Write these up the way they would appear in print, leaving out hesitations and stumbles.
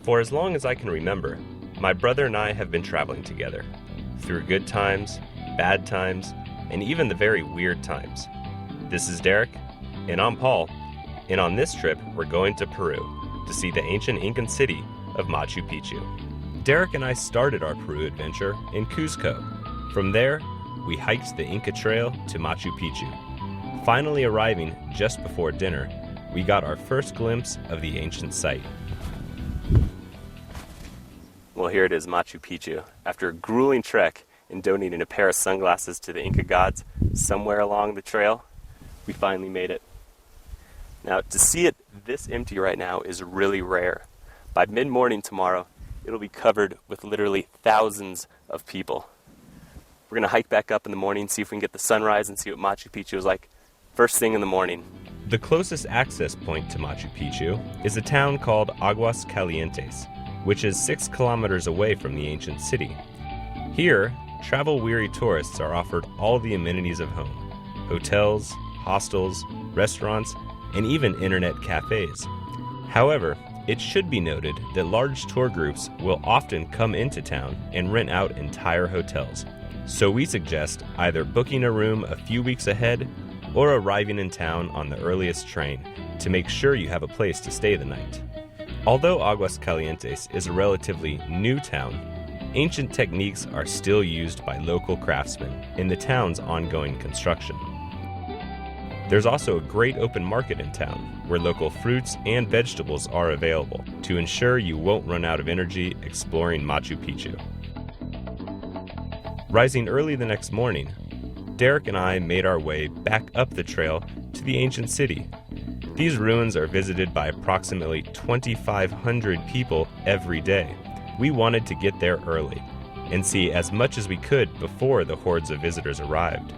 For as long as I can remember, my brother and I have been traveling together, through good times, bad times, and even the very weird times. This is Derek, and I'm Paul, and on this trip we're going to Peru to see the ancient Incan city of Macchu Picchu. Derek and I started our Peru adventure in Cuzco. From there, we hiked the Inca Trail to Macchu Picchu. Finally arriving just before dinner, we got our first glimpse of the ancient site. Well, here it is, Macchu Picchu. After a grueling trek and donating a pair of sunglasses to the Inca gods somewhere along the trail, we finally made it. Now, to see it this empty right now is really rare. By mid-morning tomorrow, it'll be covered with literally thousands of people. We're going to hike back up in the morning, see if we can get the sunrise and see what Macchu Picchu is like first thing in the morning. The closest access point to Macchu Picchu is a town called Aguas Calientes, which is 6 kilometers away from the ancient city. Here, travel-weary tourists are offered all the amenities of home: hotels, hostels, restaurants, and even internet cafes. However, it should be noted that large tour groups will often come into town and rent out entire hotels. So we suggest either booking a room a few weeks ahead or arriving in town on the earliest train to make sure you have a place to stay the night. Although Aguas Calientes is a relatively new town, ancient techniques are still used by local craftsmen in the town's ongoing construction. There's also a great open market in town where local fruits and vegetables are available to ensure you won't run out of energy exploring Macchu Picchu. Rising early the next morning, Derek and I made our way back up the trail to the ancient city. These ruins are visited by approximately 2,500 people every day. We wanted to get there early and see as much as we could before the hordes of visitors arrived.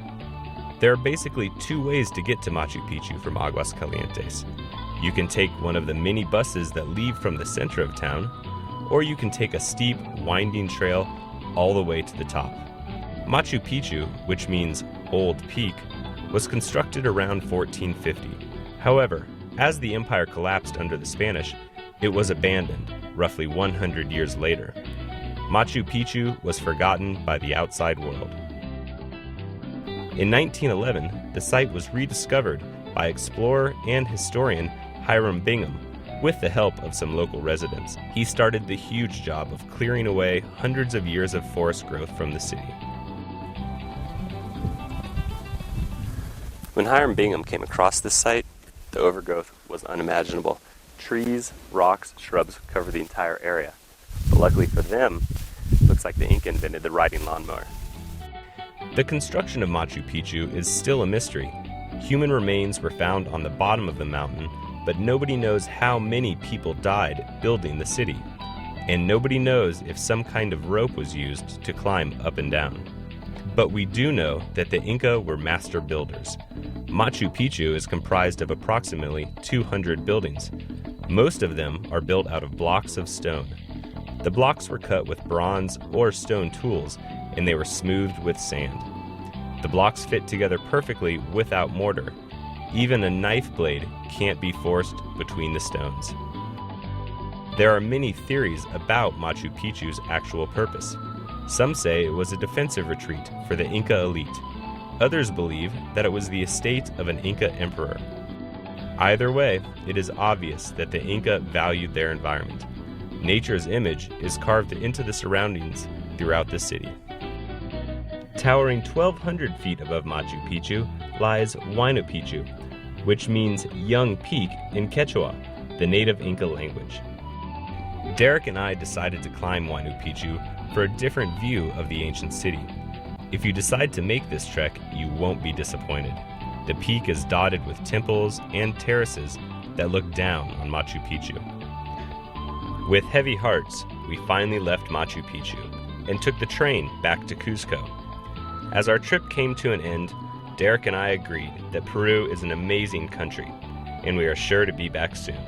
There are basically 2 ways to get to Macchu Picchu from Aguas Calientes. You can take one of the mini buses that leave from the center of town, or you can take a steep, winding trail all the way to the top. Macchu Picchu, which means Old Peak, was constructed around 1450. However, as the empire collapsed under the Spanish, it was abandoned roughly 100 years later. Macchu Picchu was forgotten by the outside world. In 1911, the site was rediscovered by explorer and historian Hiram Bingham with the help of some local residents. He started the huge job of clearing away hundreds of years of forest growth from the city. When Hiram Bingham came across this site, the overgrowth was unimaginable. Trees, rocks, shrubs cover the entire area. But luckily for them, it looks like the Inca invented the riding lawnmower. The construction of Macchu Picchu is still a mystery. Human remains were found on the bottom of the mountain, but nobody knows how many people died building the city. And nobody knows if some kind of rope was used to climb up and down. But we do know that the Inca were master builders. Macchu Picchu is comprised of approximately 200 buildings. Most of them are built out of blocks of stone. The blocks were cut with bronze or stone tools, and they were smoothed with sand. The blocks fit together perfectly without mortar. Even a knife blade can't be forced between the stones. There are many theories about Macchu Picchu's actual purpose. Some say it was a defensive retreat for the Inca elite. Others believe that it was the estate of an Inca emperor. Either way, it is obvious that the Inca valued their environment. Nature's image is carved into the surroundings throughout the city. Towering 1,200 feet above Macchu Picchu lies Huayna Picchu, which means young peak in Quechua, the native Inca language. Derek and I decided to climb Huayna Picchu for a different view of the ancient city. If you decide to make this trek, you won't be disappointed. The peak is dotted with temples and terraces that look down on Macchu Picchu. With heavy hearts, we finally left Macchu Picchu and took the train back to Cuzco. As our trip came to an end, Derek and I agreed that Peru is an amazing country, and we are sure to be back soon.